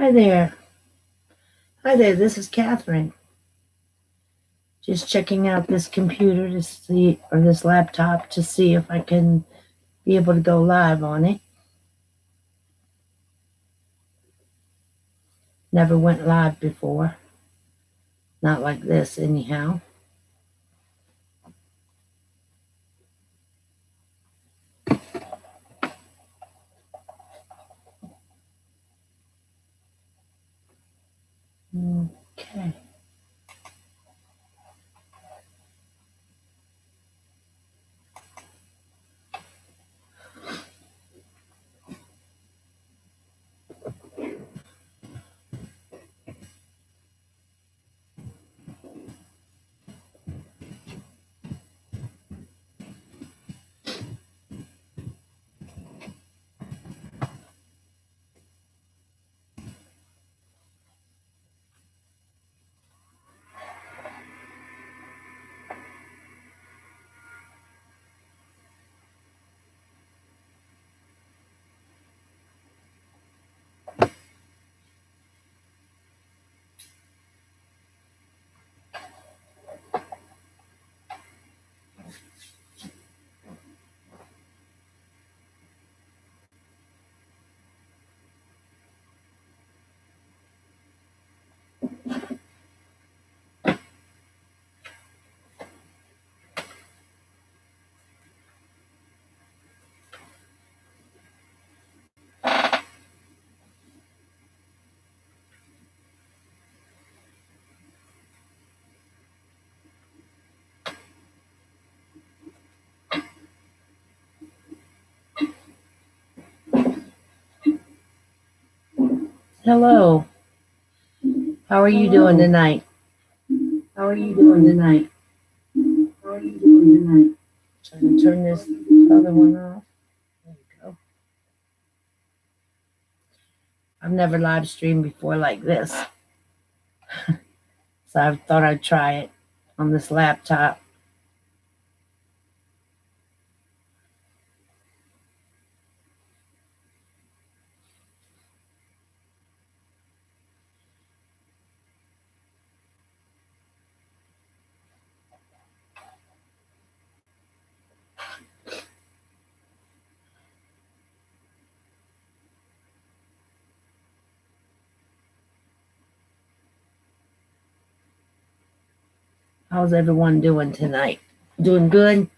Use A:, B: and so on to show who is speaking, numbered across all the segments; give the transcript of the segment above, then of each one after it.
A: Hi there. Hi there, this is Catherine. Just checking out this computer to see, or this laptop to see if I can be able to go live on it. Never went live before. Not like this, anyhow. Okay. Hello. How are you doing tonight? How are you doing tonight? How are you doing tonight? Trying to turn this other one off. There you go. I've never live streamed before like this. So I thought I'd try it on this laptop. How's everyone doing tonight? Doing good?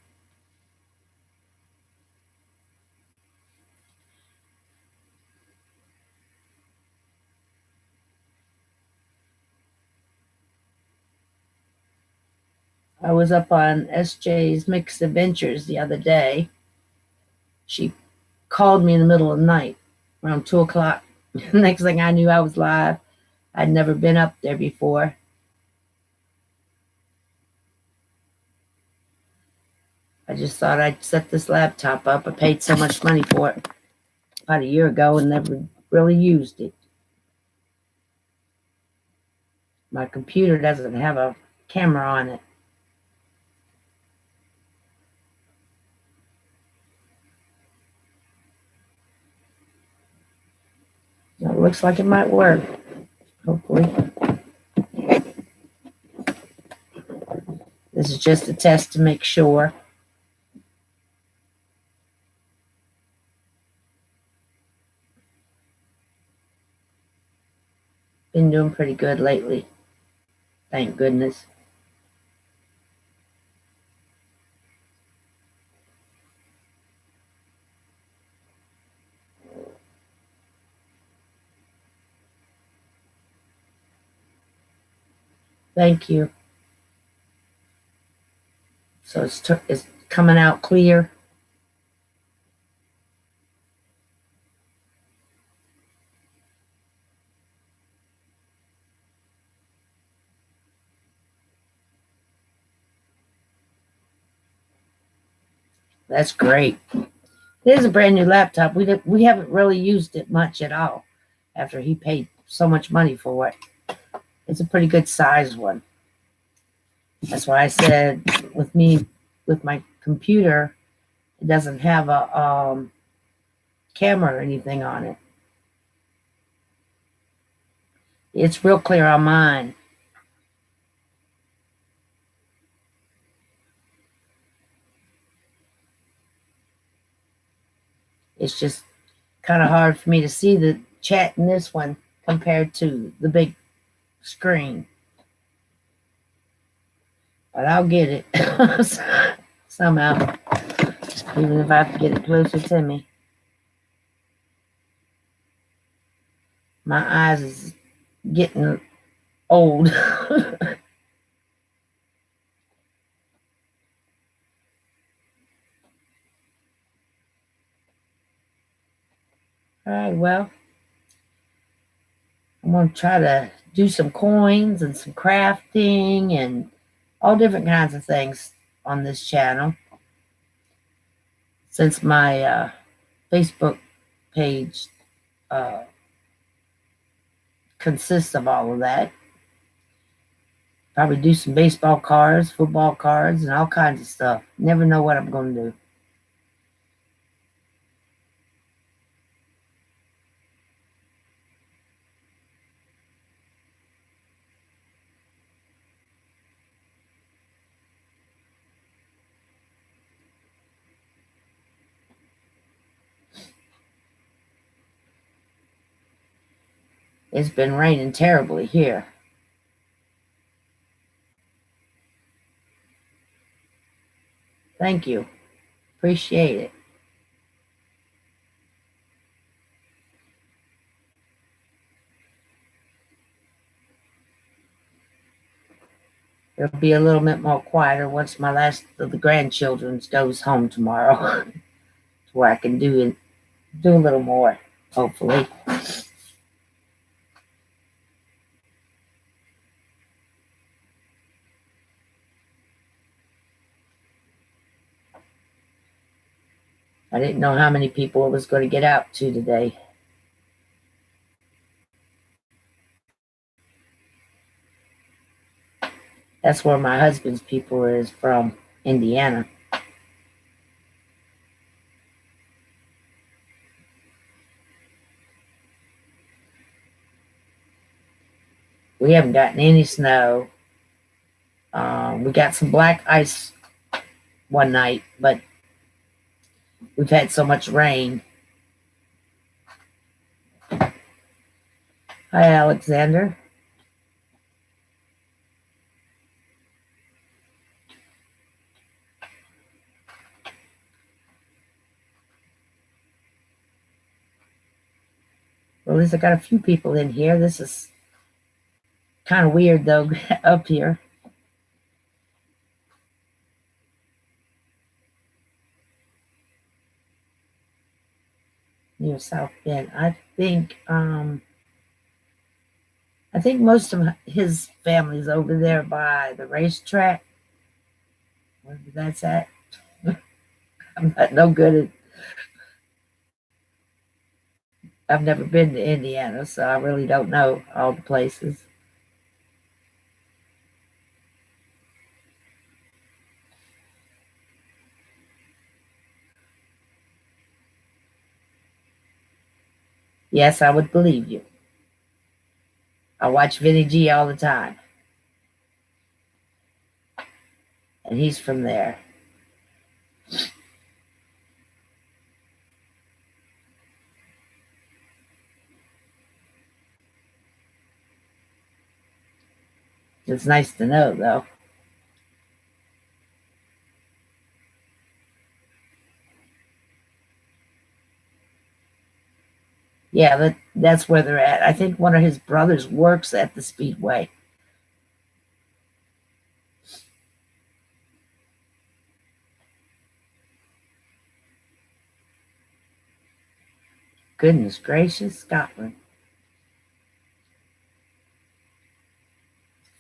A: I was up on SJ's Mixed Adventures the other day. She called me in the middle of the night, around 2 o'clock. Next thing I knew, I was live. I'd never been up there before. I just thought I'd set this laptop up. I paid so much money for it about a year ago and never really used it. My computer doesn't have a camera on it. It looks like it might work, hopefully. This is just a test to make sure. Been doing pretty good lately. Thank goodness. Thank you. So it's coming out clear. That's great. It is a brand new laptop. We haven't really used it much at all after he paid so much money for it. It's a pretty good size one. That's why I said with my computer, it doesn't have a camera or anything on it. It's real clear on mine. It's just kind of hard for me to see the chat in this one compared to the big screen. But I'll get it somehow, even if I have to get it closer to me. My eyes is getting old. All right, well, I'm going to try to do some coins and some crafting and all different kinds of things on this channel. Since my Facebook page uh, consists of all of that. Probably do some baseball cards, football cards, and all kinds of stuff. Never know what I'm going to do. It's been raining terribly here. Thank you. Appreciate it. It'll be a little bit more quieter once my last of the grandchildren goes home tomorrow, to where I can do a little more, hopefully. I didn't know how many people it was going to get out to today. That's where my husband's people is from, Indiana. We haven't gotten any snow. We got some black ice one night, but we've had so much rain. Hi, Alexander. Well, at least I got a few people in here. This is kind of weird, though, up here. Near South Bend. I think most of his family's over there by the racetrack. Wherever that's at. I'm not no good at. I've never been to Indiana, so I really don't know all the places. Yes, I would believe you. I watch Vinny G all the time. And he's from there. It's nice to know, though. Yeah, that's where they're at. I think one of his brothers works at the Speedway. Goodness gracious, Scotland.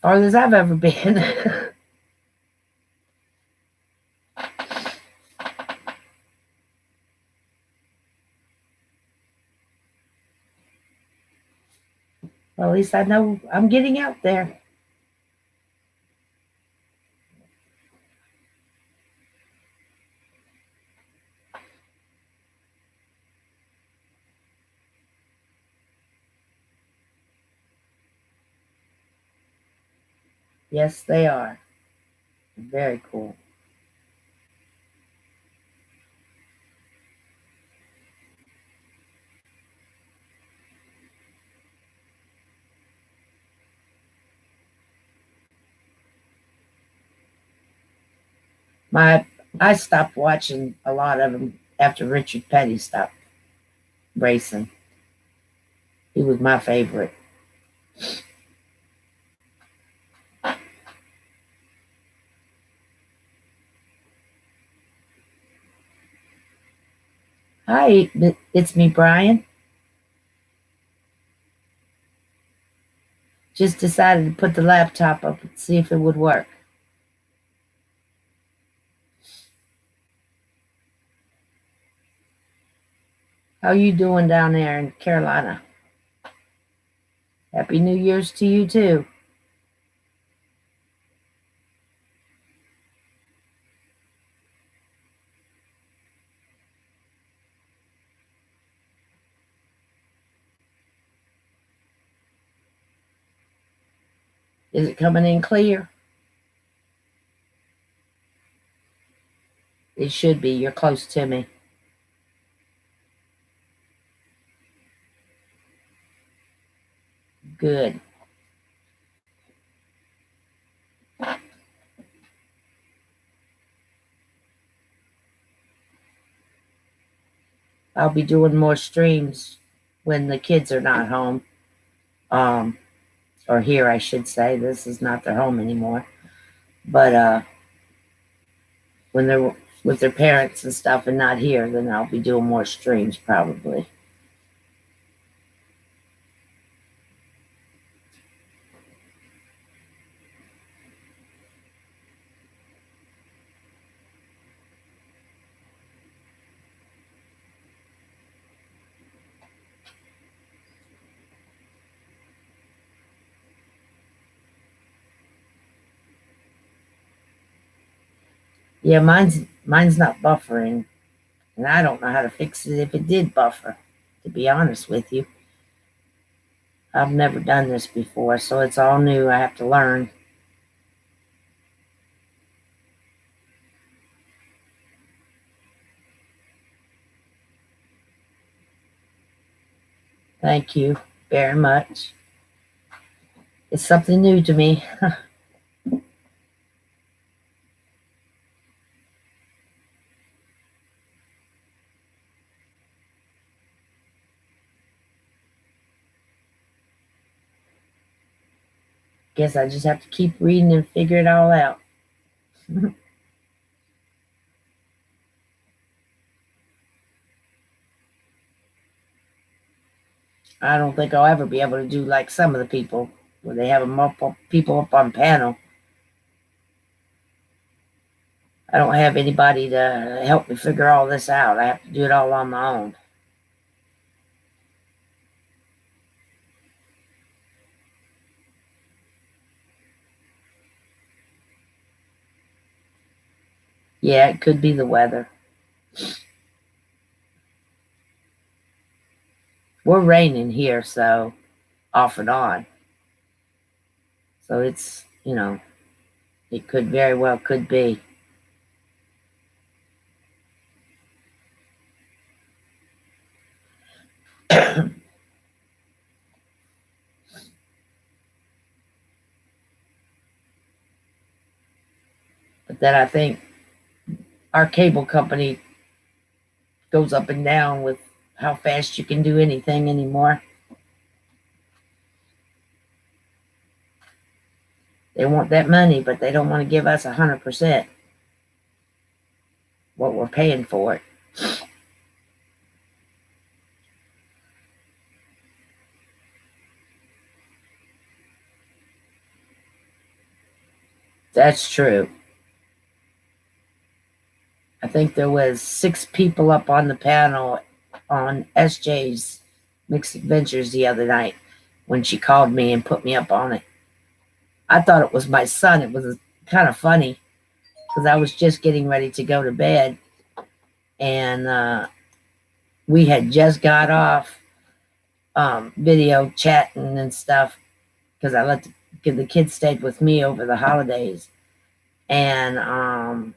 A: Farthest as I've ever been. Well, at least I know I'm getting out there. Yes, they are. Very cool. My I stopped watching a lot of them after Richard Petty stopped racing. He was my favorite. Hi, it's me, Brian. Just decided to put the laptop up and see if it would work. How you doing down there in Carolina? Happy New Year's to you too. Is it coming in clear? It should be. You're close to me. Good. I'll be doing more streams when the kids are not home. Um, or here, I should say. This is not their home anymore. But when they're with their parents and stuff and not here, then I'll be doing more streams probably. Yeah, mine's not buffering, and I don't know how to fix it if it did buffer. To be honest with you, I've never done this before, so it's all new. I have to learn. Thank you very much. It's something new to me. Guess I just have to keep reading and figure it all out. I don't think I'll ever be able to do like some of the people where they have multiple people up on panel. I don't have anybody to help me figure all this out. I have to do it all on my own. Yeah, it could be the weather. We're raining here, so off and on. So it's, it could very well could be. But then I think our cable company goes up and down with how fast you can do anything anymore. They want that money, but they don't want to give us 100% what we're paying for it. That's true. I think there was 6 people up on the panel on SJ's Mixed Adventures the other night when she called me and put me up on it. I thought it was my son. It was kind of funny because I was just getting ready to go to bed, and we had just got off video chatting and stuff because I let The kids stayed with me over the holidays, and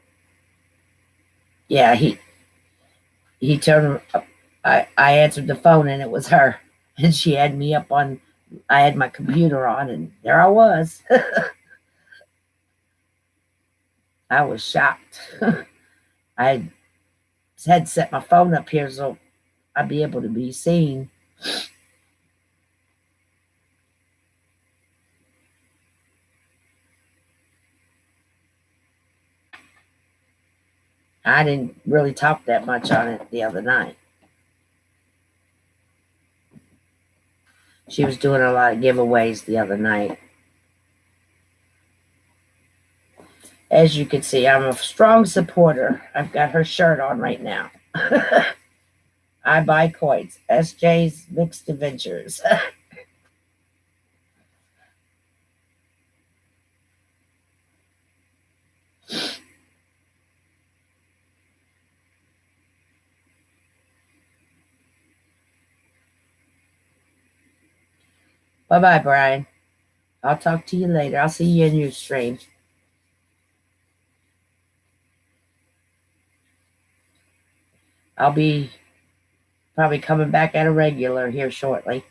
A: yeah, he turned. I answered the phone, and it was her, and she had me up on. I had my computer on, and there I was. I was shocked. I had set my phone up here so I'd be able to be seen. I didn't really talk that much on it the other night. She was doing a lot of giveaways the other night. As you can see, I'm a strong supporter. I've got her shirt on right now. I buy coins. SJ's Mixed Adventures. Bye-bye, Brian. I'll talk to you later. I'll see you in your stream. I'll be probably coming back at a regular here shortly.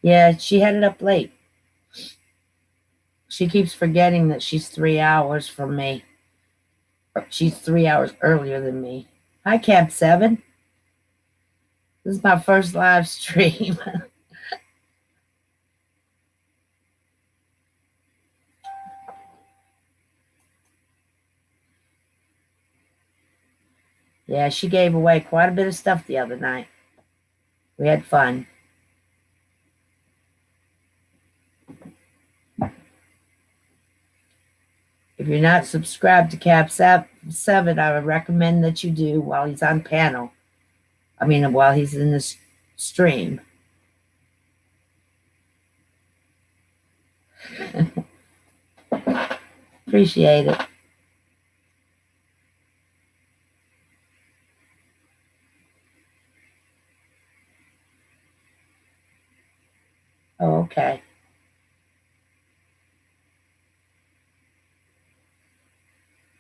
A: Yeah, she had it up late. She keeps forgetting that she's 3 hours from me. She's 3 hours earlier than me. Hi, Cab 7. This is my first live stream. Yeah, she gave away quite a bit of stuff the other night. We had fun. If you're not subscribed to Cab 7, I would recommend that you do while he's on panel. I mean, while he's in this stream. Appreciate it. Oh, okay.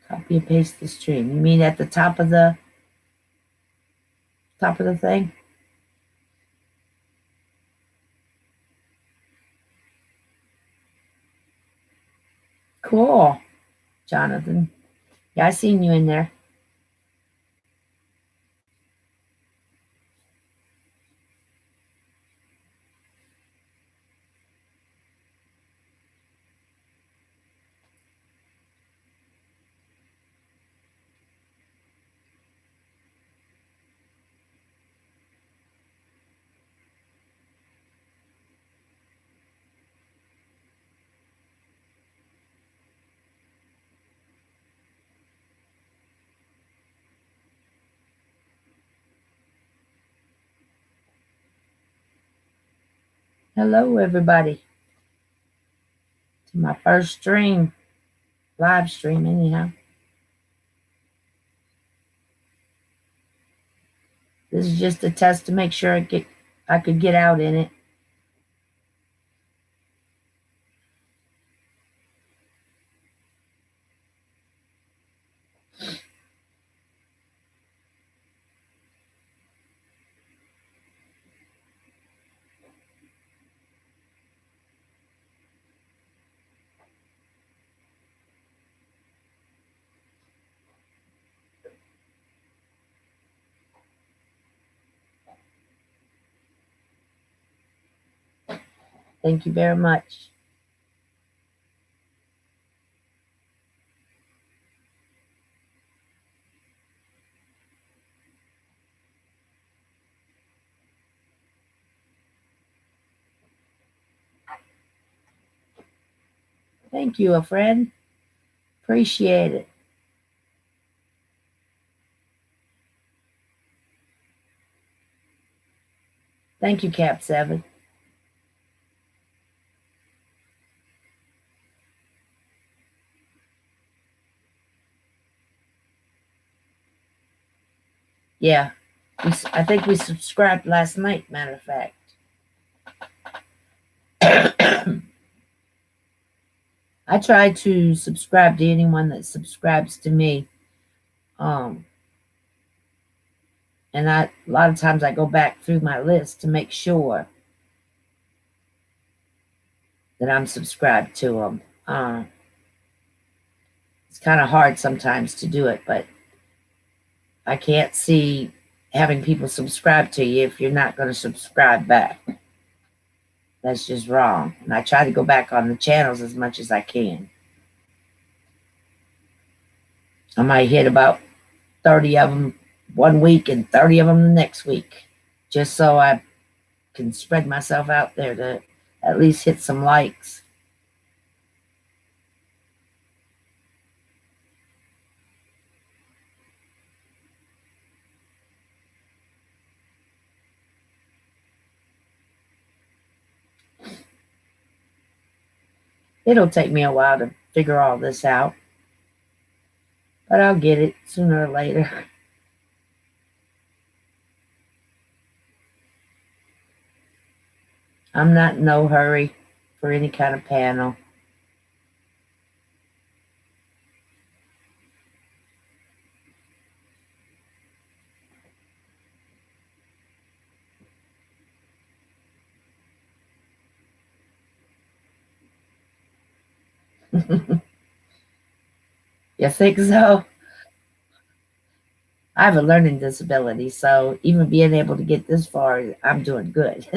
A: Copy and paste the stream. You mean at the top of the thing? Cool, Jonathan. Yeah, I seen you in there. Hello, everybody. To my first stream, live stream, anyhow. This is just a test to make sure I could get out in it. Thank you very much. Thank you, a friend. Appreciate it. Thank you, Cap 7. Yeah, I think we subscribed last night, matter of fact. I try to subscribe to anyone that subscribes to me. Um, and a lot of times I go back through my list to make sure that I'm subscribed to them. It's kind of hard sometimes to do it, but I can't see having people subscribe to you if you're not going to subscribe back. That's just wrong. And I try to go back on the channels as much as I can. I might hit about 30 of them one week and 30 of them the next week, just so I can spread myself out there to at least hit some likes. It'll take me a while to figure all this out, but I'll get it sooner or later. I'm not in no hurry for any kind of panel. You think so? I have a learning disability, so even being able to get this far, I'm doing good.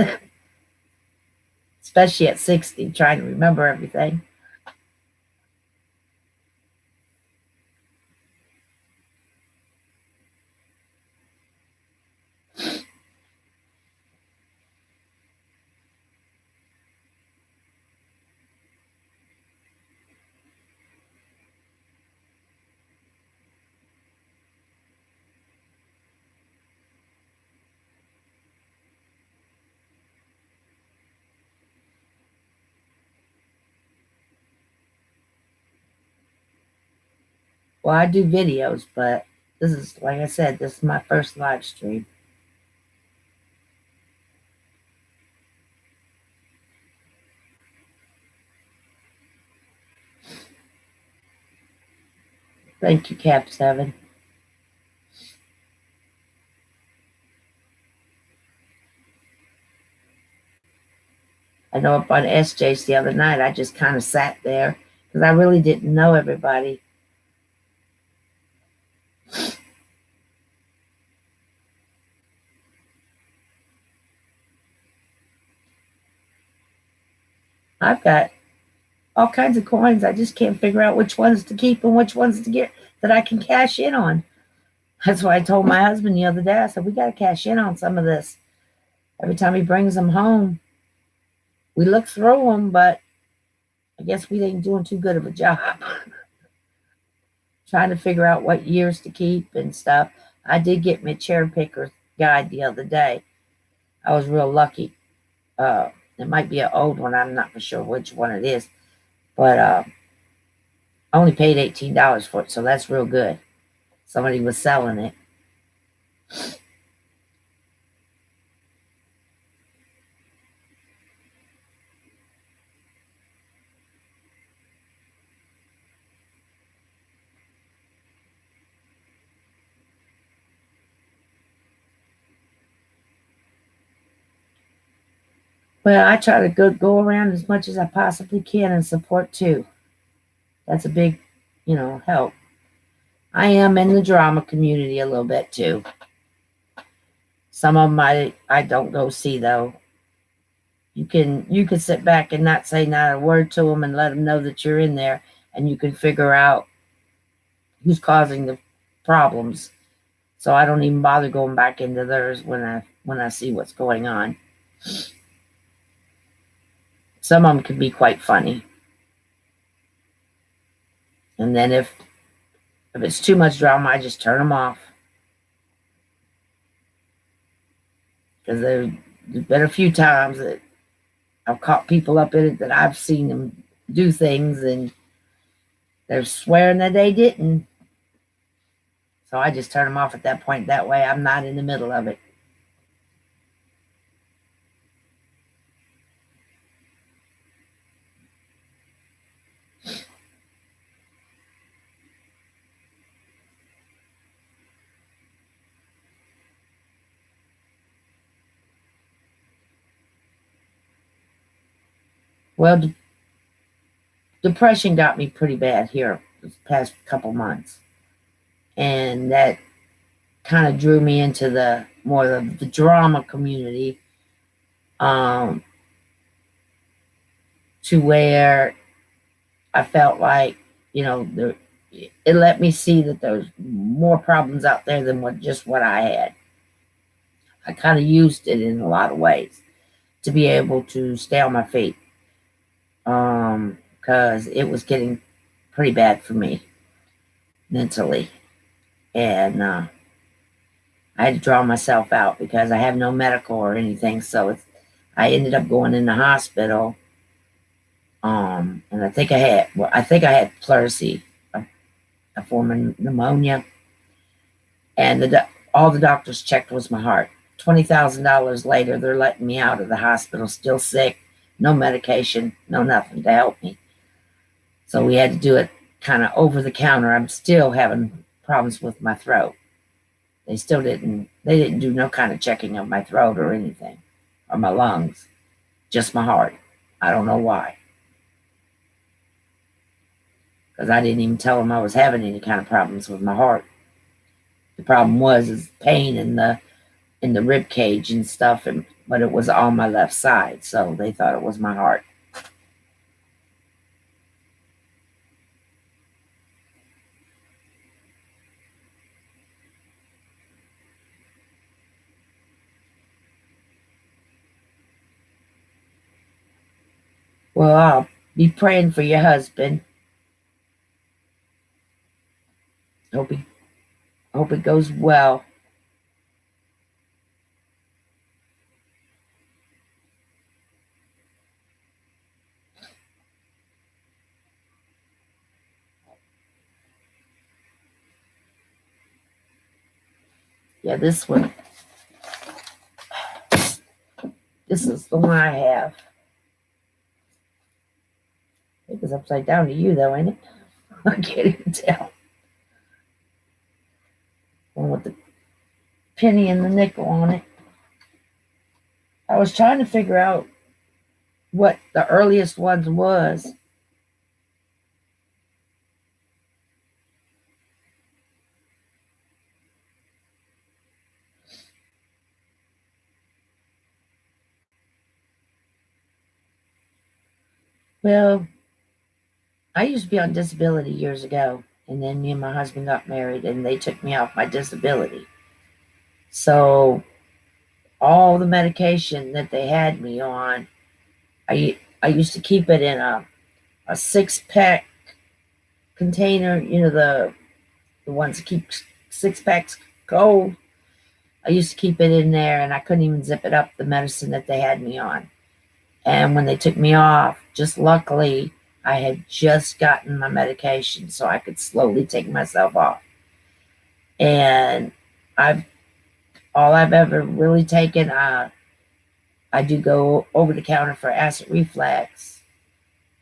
A: Especially at 60, trying to remember everything. Well, I do videos, but this is, like I said, this is my first live stream. Thank you, Cap 7. I know up on SJ's the other night, I just kind of sat there because I really didn't know everybody. I've got all kinds of coins. I just can't figure out which ones to keep and which ones to get that I can cash in on. That's why I told my husband the other day, I said, we got to cash in on some of this. Every time he brings them home, we look through them, but I guess we ain't doing too good of a job. Trying to figure out what years to keep and stuff. I did get me a cherry picker guide the other day. I was real lucky. It might be an old one. I'm not for sure which one it is. But I only paid $18 for it, so that's real good. Somebody was selling it. Well, I try to go around as much as I possibly can and support too. That's a big, help. I am in the drama community a little bit too. Some of them I don't go see though. You can sit back and not say not a word to them and let them know that you're in there, and you can figure out who's causing the problems. So I don't even bother going back into theirs when I see what's going on. Some of them can be quite funny. And then if it's too much drama, I just turn them off. Because there's been a few times that I've caught people up in it that I've seen them do things and they're swearing that they didn't. So I just turn them off at that point. That way I'm not in the middle of it. Well, depression got me pretty bad here this past couple months. And that kind of drew me into the more of the drama community, um, to where I felt like, it let me see that there's more problems out there than what I had. I kind of used it in a lot of ways to be able to stay on my feet, because it was getting pretty bad for me mentally, and I had to draw myself out because I have no medical or anything. So I ended up going in the hospital, and I think I had pleurisy, a form of pneumonia, and all the doctors checked was my heart. $20,000 later, they're letting me out of the hospital, still sick, no medication, no nothing to help me. So we had to do it kind of over the counter. I'm still having problems with my throat. They didn't do no kind of checking of my throat or anything, or my lungs, just my heart. I don't know why. Because I didn't even tell them I was having any kind of problems with my heart. The problem is pain in the rib cage and stuff, but it was on my left side, so they thought it was my heart. Well, I'll be praying for your husband. Hope he hope it goes well. Yeah, this one. This is the one I have. I think it's upside down to you, though, ain't it? I can't even tell. One with the penny and the nickel on it. I was trying to figure out what the earliest ones was. Well, I used to be on disability years ago, and then me and my husband got married, and they took me off my disability. So all the medication that they had me on, I used to keep it in a 6-pack container. The ones that keep 6 packs cold. I used to keep it in there, and I couldn't even zip it up, the medicine that they had me on. And when they took me off, just luckily, I had just gotten my medication, so I could slowly take myself off. And I've all I've ever really taken, I do go over the counter for acid reflux.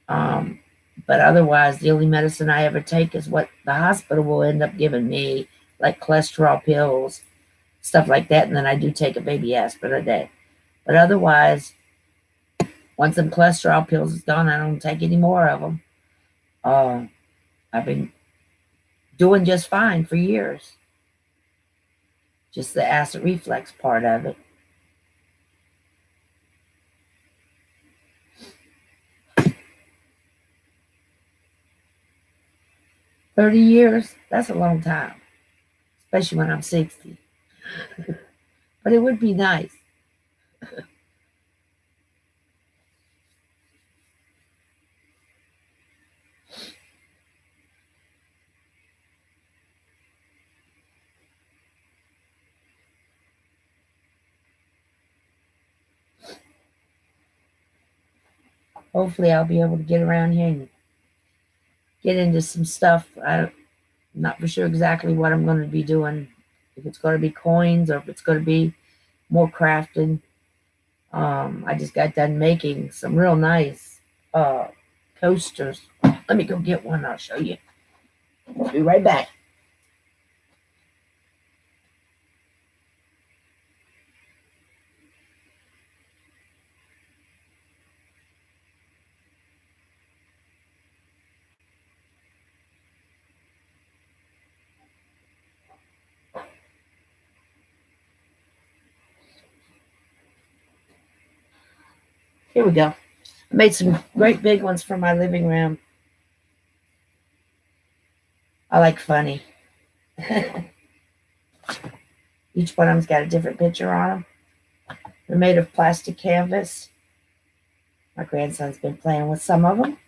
A: Um, but otherwise, the only medicine I ever take is what the hospital will end up giving me, like cholesterol pills, stuff like that. And then I do take a baby aspirin a day. But otherwise, once them cholesterol pills is gone, I don't take any more of them. Um, I've been doing just fine for years. Just the acid reflux part of it. 30 years, that's a long time, especially when I'm 60. But it would be nice. Hopefully, I'll be able to get around here and get into some stuff. Not for sure exactly what I'm going to be doing. If it's going to be coins or if it's going to be more crafting. I just got done making some real nice uh, coasters. Let me go get one. I'll show you. I'll be right back. Here we go. I made some great big ones for my living room. I like funny. Each one of them's got a different picture on them. They're made of plastic canvas. My grandson's been playing with some of them.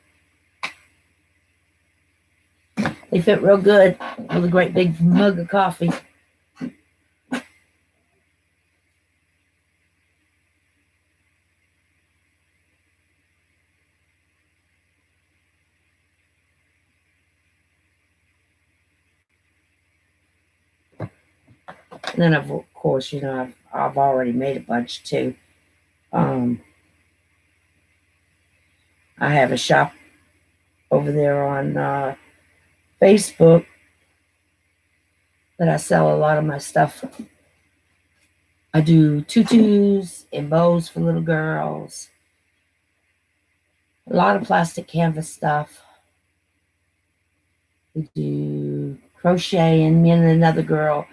A: They fit real good with a great big mug of coffee. And then, of course, I've already made a bunch too. I have a shop over there on Facebook that I sell a lot of my stuff. I do tutus and bows for little girls. A lot of plastic canvas stuff. We do crocheting. Me and another girl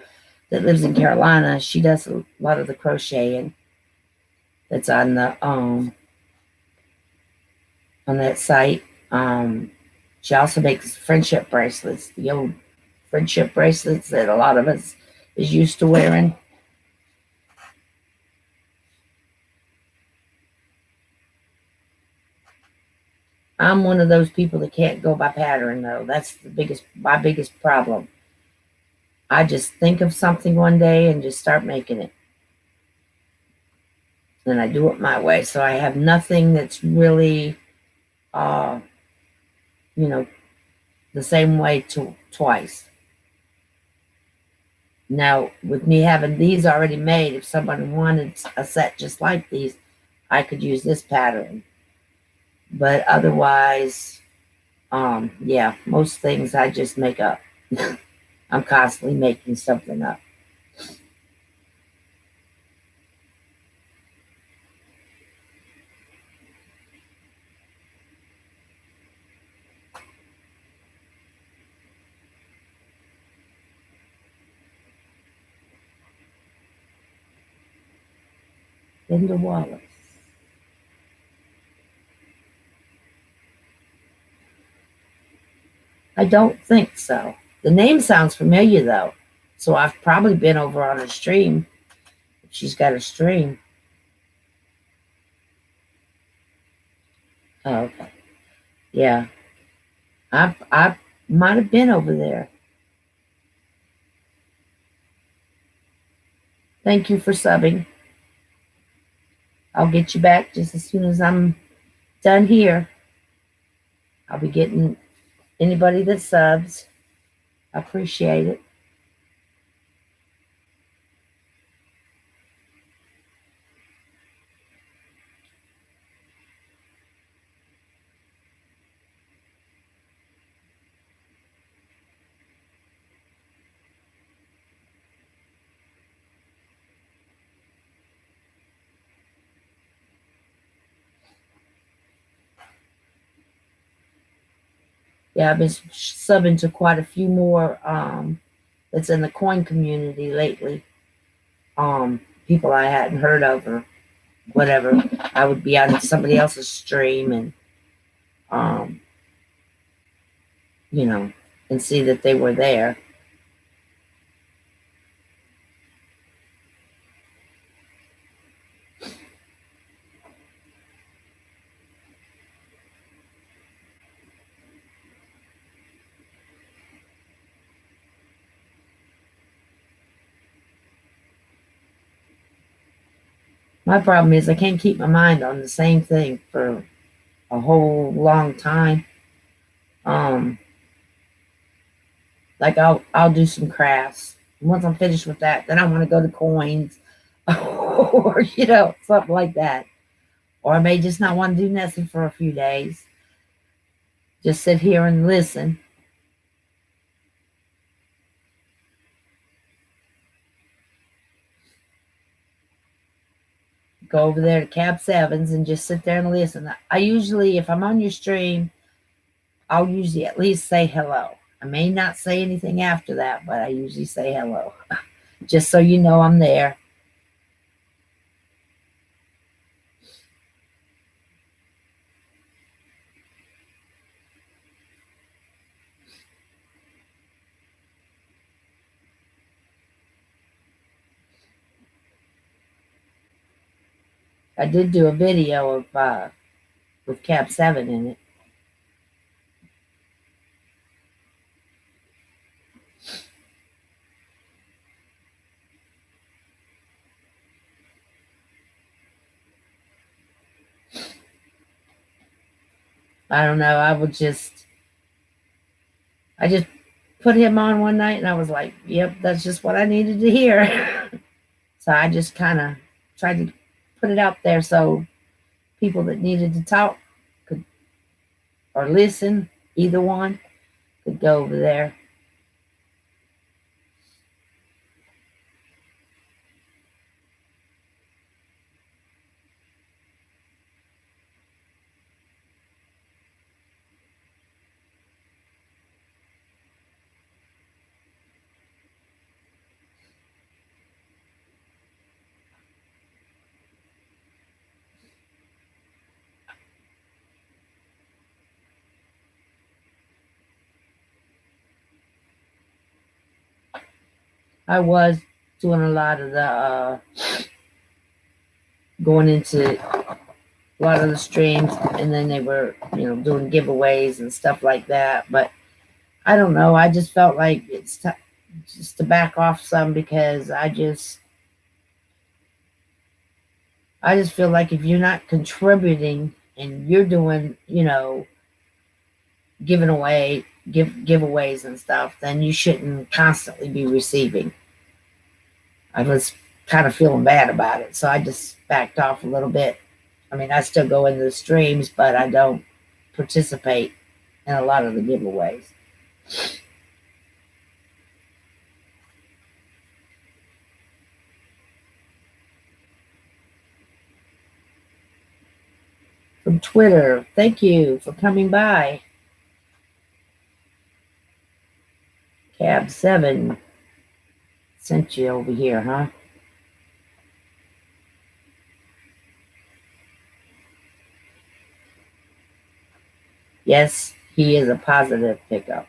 A: that lives in Carolina, she does a lot of the crocheting that's on the on that site. She also makes friendship bracelets, the old friendship bracelets that a lot of us is used to wearing. I'm one of those people that can't go by pattern though. That's my biggest problem. I just think of something one day and just start making it. And I do it my way. So I have nothing that's really uh, you know, the same way twice. Now, with me having these already made, if someone wanted a set just like these, I could use this pattern. But otherwise, yeah, most things I just make up. I'm constantly making something up. Linda Wallace. I don't think so. The name sounds familiar though. So I've probably been over on her stream. She's got a stream. Oh, okay. Yeah. I might have been over there. Thank you for subbing. I'll get you back just as soon as I'm done here. I'll be getting anybody that subs. I appreciate it. Yeah, I've been subbing to quite a few more that's in the coin community lately. People I hadn't heard of or whatever. I would be on somebody else's stream and um, you know, and see that they were there. My problem is I can't keep my mind on the same thing for a whole long time. Um, Like I'll do some crafts. Once I'm finished with that, then I want to go to coins or something like that. Or I may just not want to do nothing for a few days. Just sit here and listen. Go over there to Cab Sevens and just sit there and listen. I usually, if I'm on your stream, I'll usually at least say hello. I may not say anything after that, but I usually say hello. Just so you know I'm there. I did do a video of with Cab 7 in it. I don't know. I just put him on one night and I was like, yep, that's just what I needed to hear. So I just kind of tried to put it out there so people that needed to talk could, or listen, either one, could go over there. I was doing a lot of the going into a lot of the streams, and then they were, doing giveaways and stuff like that. But I don't know. I just felt like it's just to back off some because I just feel like if you're not contributing and you're doing, giving away giveaways and stuff, then you shouldn't constantly be receiving. I was kind of feeling bad about it, so I just backed off a little bit. I mean, I still go into the streams, but I don't participate in a lot of the giveaways. From Twitter, thank you for coming by. Cab 7 sent you over here, huh? Yes, he is a positive pickup.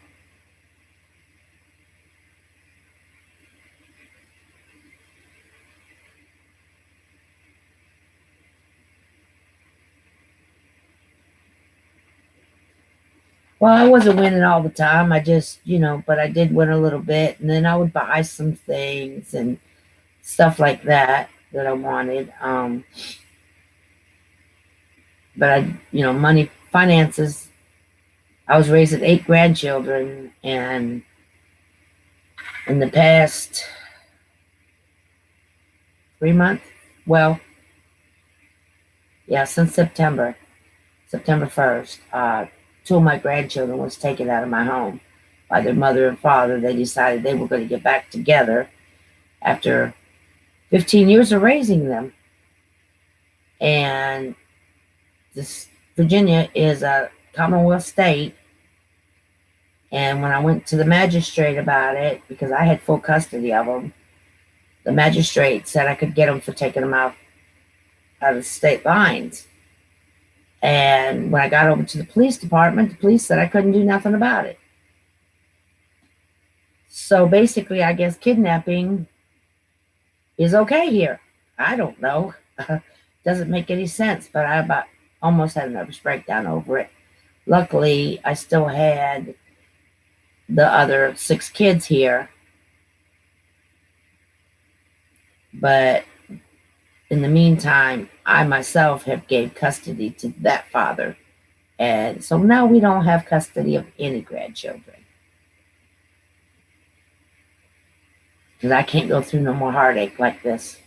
A: Well, I wasn't winning all the time. I just, but I did win a little bit. And then I would buy some things and stuff like that I wanted. But money, finances. I was raising 8 grandchildren, and in the past 3 months, well, yeah, since September 1st, 2 of my grandchildren was taken out of my home by their mother and father. They decided they were going to get back together after 15 years of raising them. And this Virginia is a Commonwealth state. And when I went to the magistrate about it, because I had full custody of them, the magistrate said I could get them for taking them out of state lines. And when I got over to the police department, the police said I couldn't do nothing about it. So basically, I guess kidnapping is okay here. I don't know. Doesn't make any sense, but I about almost had a nervous breakdown over it. Luckily, I still had the other 6 kids here. But in the meantime, I myself have gave custody to that father. And so now we don't have custody of any grandchildren. because I can't go through no more heartache like this.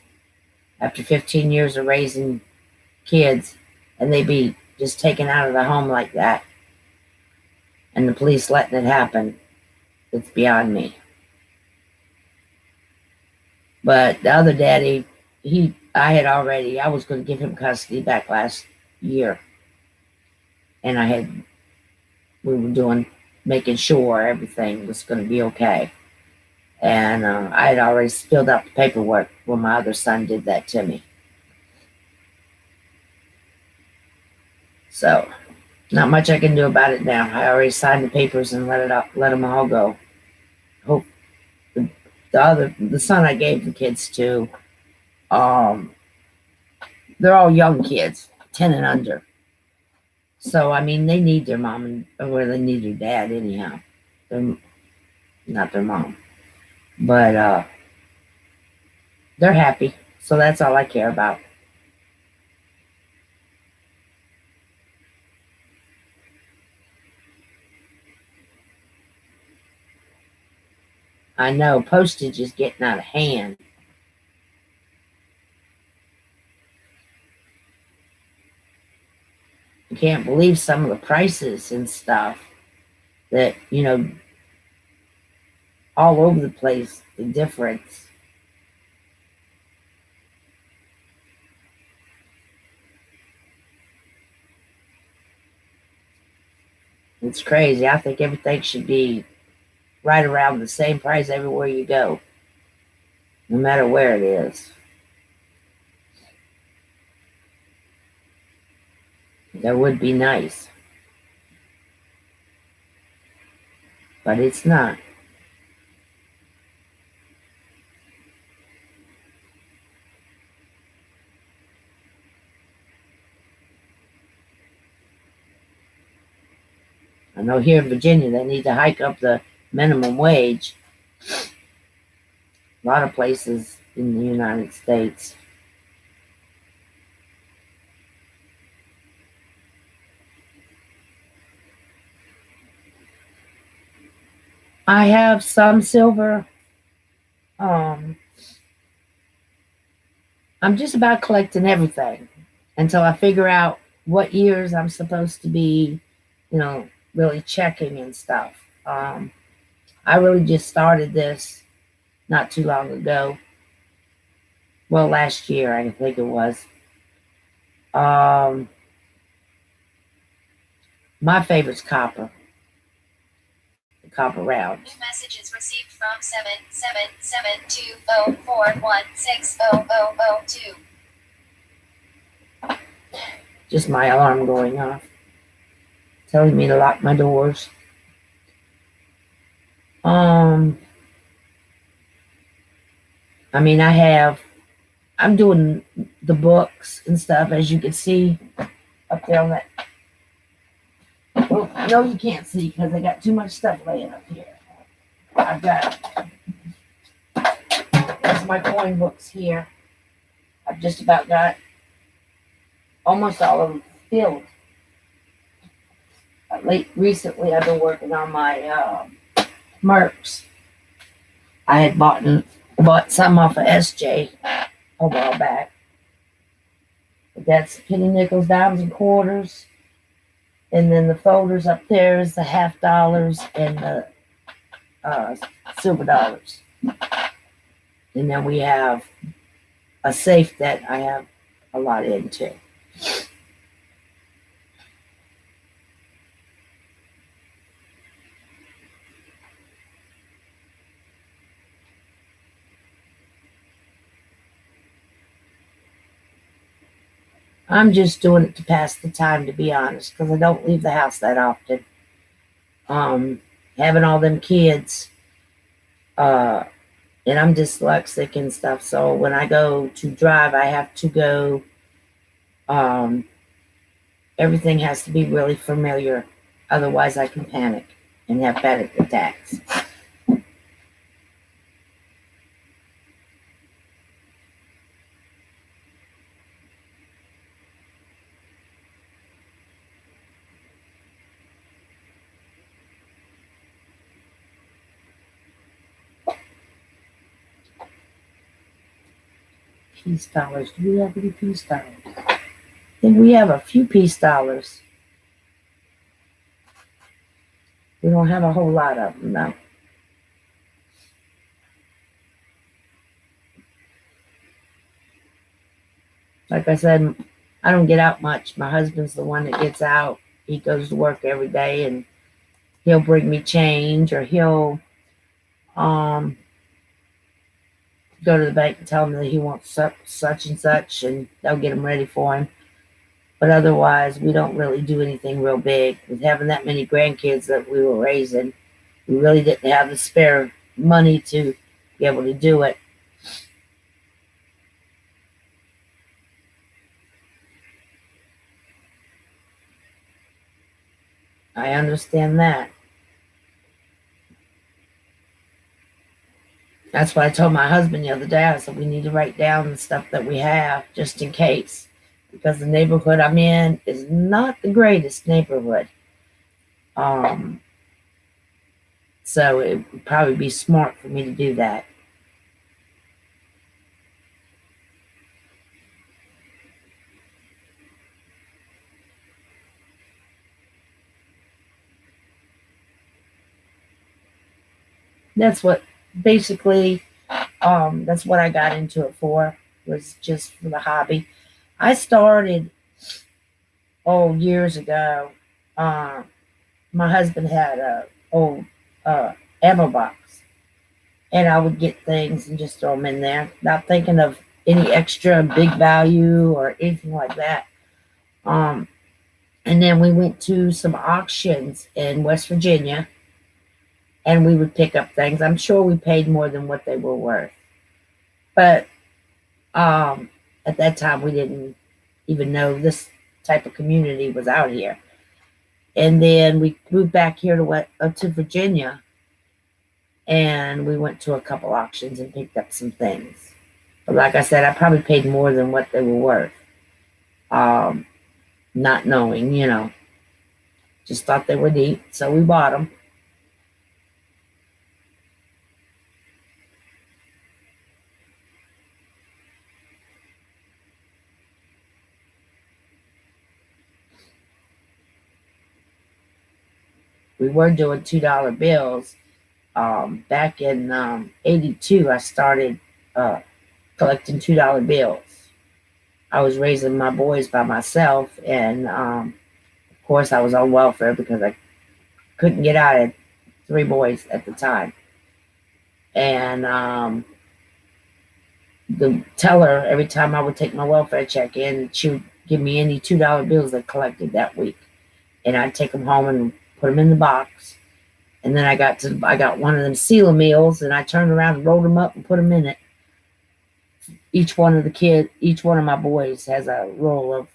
A: After 15 years of raising kids, and they be just taken out of the home like that, and the police letting it happen, it's beyond me. But the other daddy, I was going to give him custody back last year, and we were making sure everything was going to be okay. And I had already filled out the paperwork when my other son did that to me. So, not much I can do about it now. I already signed the papers and let them all go. Hope the son I gave the kids to, they're all young kids, 10 and under. So I mean, they need their mom or they need their dad anyhow. They're not their mom, but they're happy. So that's all I care about. I know postage is getting out of hand. You can't believe some of the prices and stuff that, all over the place, the difference. It's crazy. I think everything should be right around the same price everywhere you go, no matter where it is. That would be nice, but it's not. I know here in Virginia they need to hike up the minimum wage. A lot of places in the United States. I have some silver. Um, I'm just about collecting everything until I figure out what years I'm supposed to be, really checking and stuff. I really just started this not too long ago. Well, last year, I think it was. Um, my favorite's copper, the copper round.
B: New messages received from 7772041600002.
A: Just my alarm going off, telling me to lock my doors. I mean, I'm doing the books and stuff, as you can see up there on that. Well, no, you can't see because I got too much stuff laying up here. I've got, there's my coin books here. I've just about got almost all of them filled. Recently, I've been working on my Mercs. I had bought some off of SJ a while back. But that's penny nickels, dimes, and quarters. And then the folders up there is the half dollars and the silver dollars. And then we have a safe that I have a lot in too. I'm just doing it to pass the time, to be honest, because I don't leave the house that often. Having all them kids, and I'm dyslexic and stuff, so when I go to drive, I have to go, everything has to be really familiar, otherwise I can panic and have panic attacks. Peace dollars. Do we have any peace dollars? I think we have a few peace dollars. We don't have a whole lot of them, though. Like I said, I don't get out much. My husband's the one that gets out. He goes to work every day, and he'll bring me change, or he'll um, go to the bank and tell him that he wants such and such, and they'll get them ready for him. But otherwise, we don't really do anything real big. With having that many grandkids that we were raising, we really didn't have the spare money to be able to do it. I understand that. That's what I told my husband the other day. I said we need to write down the stuff that we have just in case, because the neighborhood I'm in is not the greatest neighborhood. Um, so it would probably be smart for me to do that. That's what basically that's what I got into it for, was just for the hobby. I started years ago. Uh, my husband had a old ammo box, and I would get things and just throw them in there, not thinking of any extra big value or anything like that. Um, and then we went to some auctions in West Virginia, and we would pick up things. I'm sure we paid more than what they were worth, but um, at that time we didn't even know this type of community was out here. And then we moved back here to Virginia, and we went to a couple auctions and picked up some things. But like I said, I probably paid more than what they were worth. Um, Not knowing, just thought they were neat, so we bought them. We were doing $2 bills. Back in '82, I started uh, collecting $2 bills. I was raising my boys by myself, and of course, I was on welfare because I couldn't get out. I had 3 boys at the time, and the teller, every time I would take my welfare check in, she would give me any $2 bills I collected that week, and I'd take them home and put them in the box. And then I got one of them Sela meals, and I turned around and rolled them up and put them in it. Each one of my boys has a roll of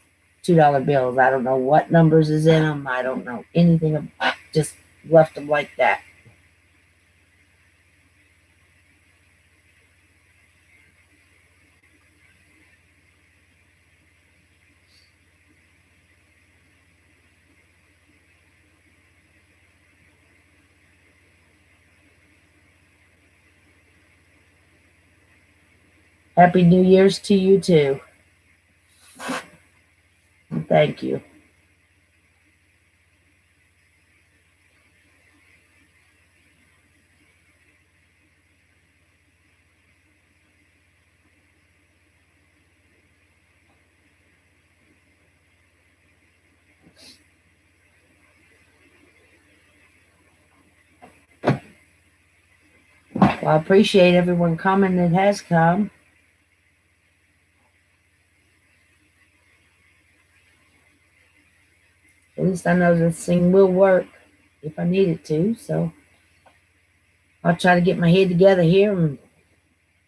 A: $2 bills. I don't know what numbers is in them. I don't know anything. Just left them like that. Happy New Year's to you too. And thank you. Well, I appreciate everyone coming that has come. At least I know this thing will work if I need it to. So I'll try to get my head together here and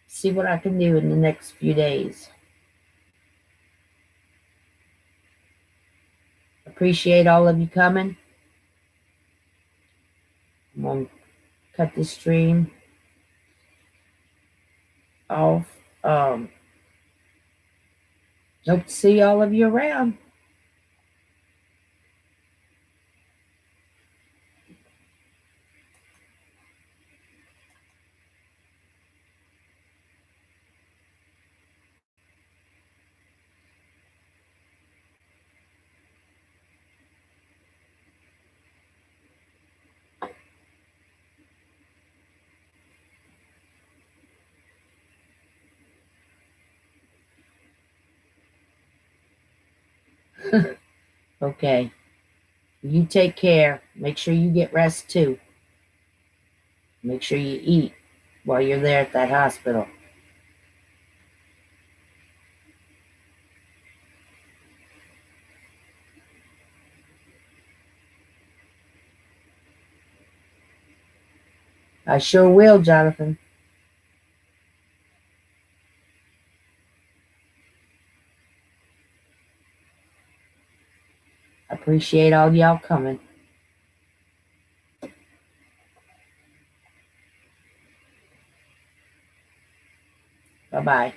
A: see what I can do in the next few days. Appreciate all of you coming. I'm going to cut this stream off. Hope to see all of you around. Okay. You take care. Make sure you get rest too. Make sure you eat while you're there at that hospital. I sure will, Jonathan. I appreciate all y'all coming. Bye bye.